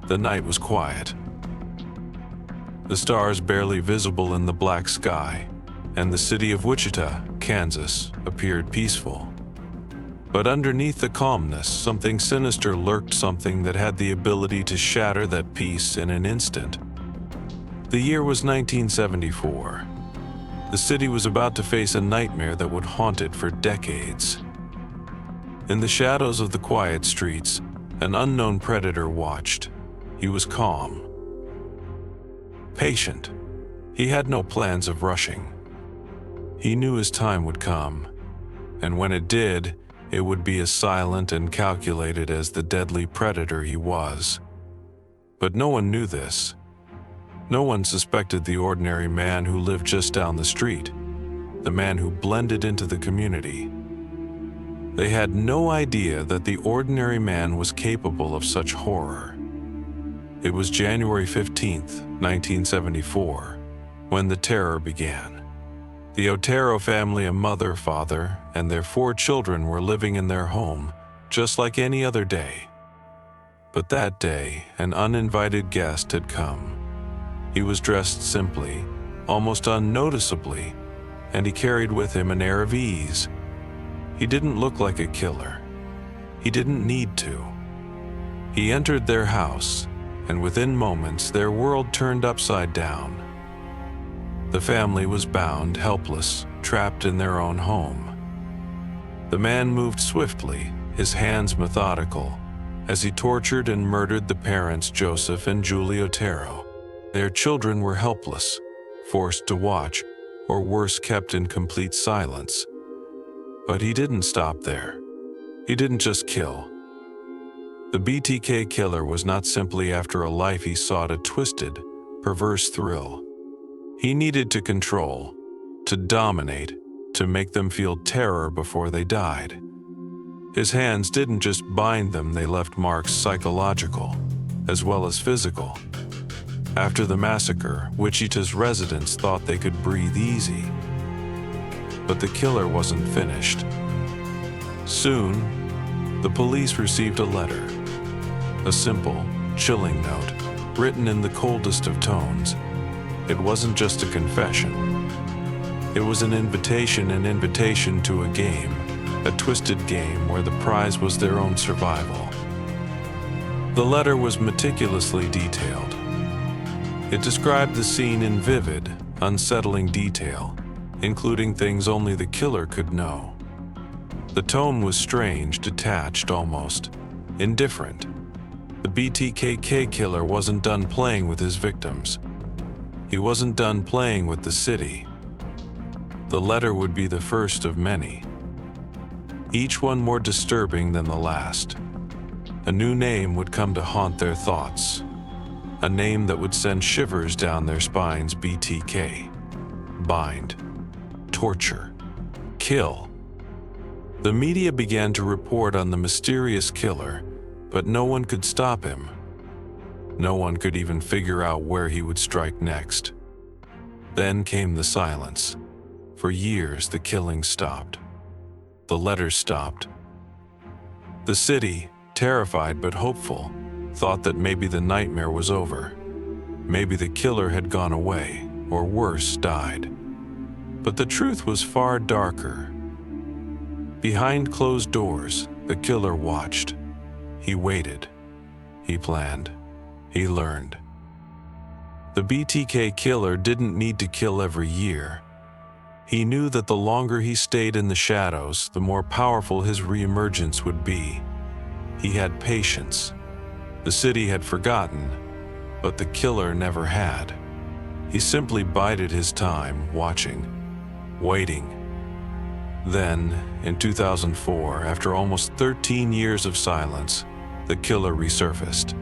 The night was quiet. The stars barely visible in the black sky, and the city of Wichita, Kansas, appeared peaceful. But underneath the calmness, something sinister lurked, something that had the ability to shatter that peace in an instant. The year was 1974. The city was about to face a nightmare that would haunt it for decades. In the shadows of the quiet streets, an unknown predator watched. He was calm, patient. He had no plans of rushing. He knew his time would come, and when it did, it would be as silent and calculated as the deadly predator he was. But no one knew this. No one suspected the ordinary man who lived just down the street, the man who blended into the community. They had no idea that the ordinary man was capable of such horror. It was January 15th, 1974, when the terror began. The Otero family, a mother, father, and their 4 children, were living in their home, just like any other day. But that day, an uninvited guest had come. He was dressed simply, almost unnoticeably, and he carried with him an air of ease. He didn't look like a killer. He didn't need to. He entered their house, and within moments their world turned upside down. The family was bound, helpless, trapped in their own home. The man moved swiftly, his hands methodical, as he tortured and murdered the parents, Joseph and Julie Otero. Their children were helpless, forced to watch, or worse, kept in complete silence. But he didn't stop there. He didn't just kill. The BTK killer was not simply after a life. He sought a twisted, perverse thrill. He needed to control, to dominate, to make them feel terror before they died. His hands didn't just bind them, they left marks, psychological, as well as physical. After the massacre, Wichita's residents thought they could breathe easy. But the killer wasn't finished. Soon, the police received a letter. A simple, chilling note, written in the coldest of tones. It wasn't just a confession. It was an invitation to a game, a twisted game where the prize was their own survival. The letter was meticulously detailed. It described the scene in vivid, unsettling detail, including things only the killer could know. The tone was strange, detached almost, indifferent. The BTK killer wasn't done playing with his victims. He wasn't done playing with the city. The letter would be the first of many, each one more disturbing than the last. A new name would come to haunt their thoughts, a name that would send shivers down their spines. BTK. Bind. Torture. Kill. The media began to report on the mysterious killer, but no one could stop him. No one could even figure out where he would strike next. Then came the silence. For years, the killing stopped. The letters stopped. The city, terrified but hopeful, thought that maybe the nightmare was over. Maybe the killer had gone away, or worse, died. But the truth was far darker. Behind closed doors, the killer watched. He waited. He planned. He learned. The BTK killer didn't need to kill every year. He knew that the longer he stayed in the shadows, the more powerful his reemergence would be. He had patience. The city had forgotten, but the killer never had. He simply bided his time, watching, waiting. Then, in 2004, after almost 13 years of silence, the killer resurfaced.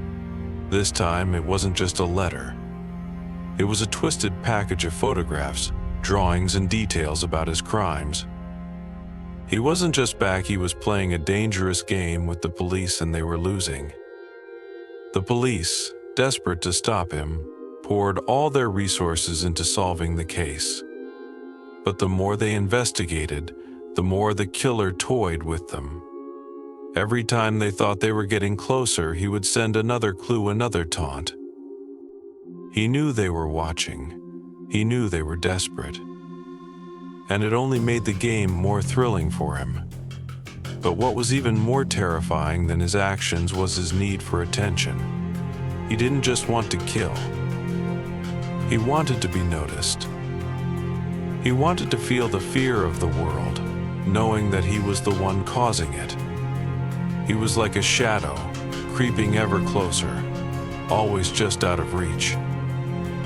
This time, it wasn't just a letter. It was a twisted package of photographs, drawings, and details about his crimes. He wasn't just back, he was playing a dangerous game with the police, and they were losing. The police, desperate to stop him, poured all their resources into solving the case. But the more they investigated, the more the killer toyed with them. Every time they thought they were getting closer, he would send another clue, another taunt. He knew they were watching. He knew they were desperate. And it only made the game more thrilling for him. But what was even more terrifying than his actions was his need for attention. He didn't just want to kill. He wanted to be noticed. He wanted to feel the fear of the world, knowing that he was the one causing it. He was like a shadow, creeping ever closer, always just out of reach.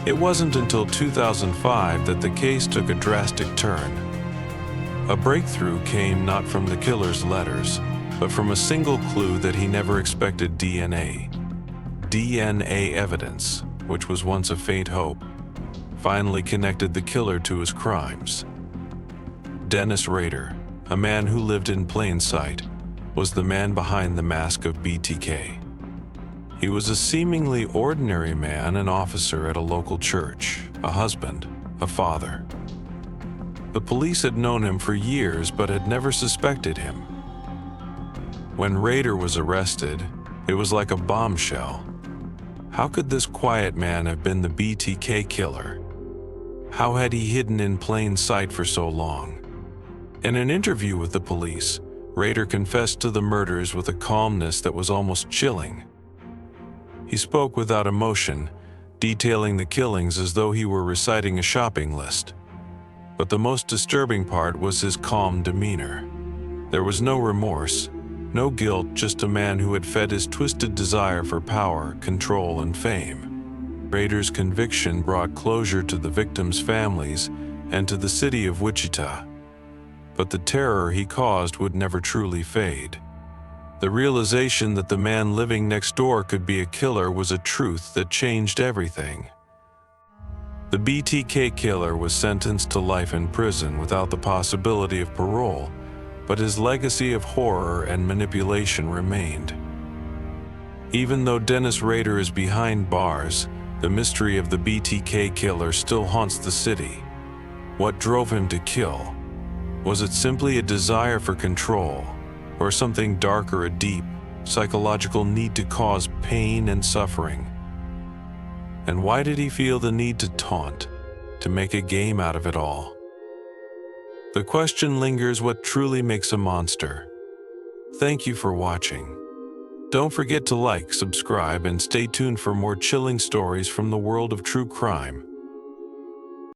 It wasn't until 2005 that the case took a drastic turn. A breakthrough came not from the killer's letters, but from a single clue that he never expected: DNA. DNA evidence, which was once a faint hope, finally connected the killer to his crimes. Dennis Rader, a man who lived in plain sight, was the man behind the mask of BTK. He was a seemingly ordinary man, an officer at a local church, a husband, a father. The police had known him for years but had never suspected him. When Rader was arrested, it was like a bombshell. How could this quiet man have been the BTK killer? How had he hidden in plain sight for so long? In an interview with the police, Rader confessed to the murders with a calmness that was almost chilling. He spoke without emotion, detailing the killings as though he were reciting a shopping list. But the most disturbing part was his calm demeanor. There was no remorse, no guilt, just a man who had fed his twisted desire for power, control, and fame. Rader's conviction brought closure to the victims' families and to the city of Wichita. But the terror he caused would never truly fade. The realization that the man living next door could be a killer was a truth that changed everything. The BTK killer was sentenced to life in prison without the possibility of parole, but his legacy of horror and manipulation remained. Even though Dennis Rader is behind bars, the mystery of the BTK killer still haunts the city. What drove him to kill? Was it simply a desire for control, or something darker, a deep, psychological need to cause pain and suffering? And why did he feel the need to taunt, to make a game out of it all? The question lingers: what truly makes a monster? Thank you for watching. Don't forget to like, subscribe, and stay tuned for more chilling stories from the world of true crime.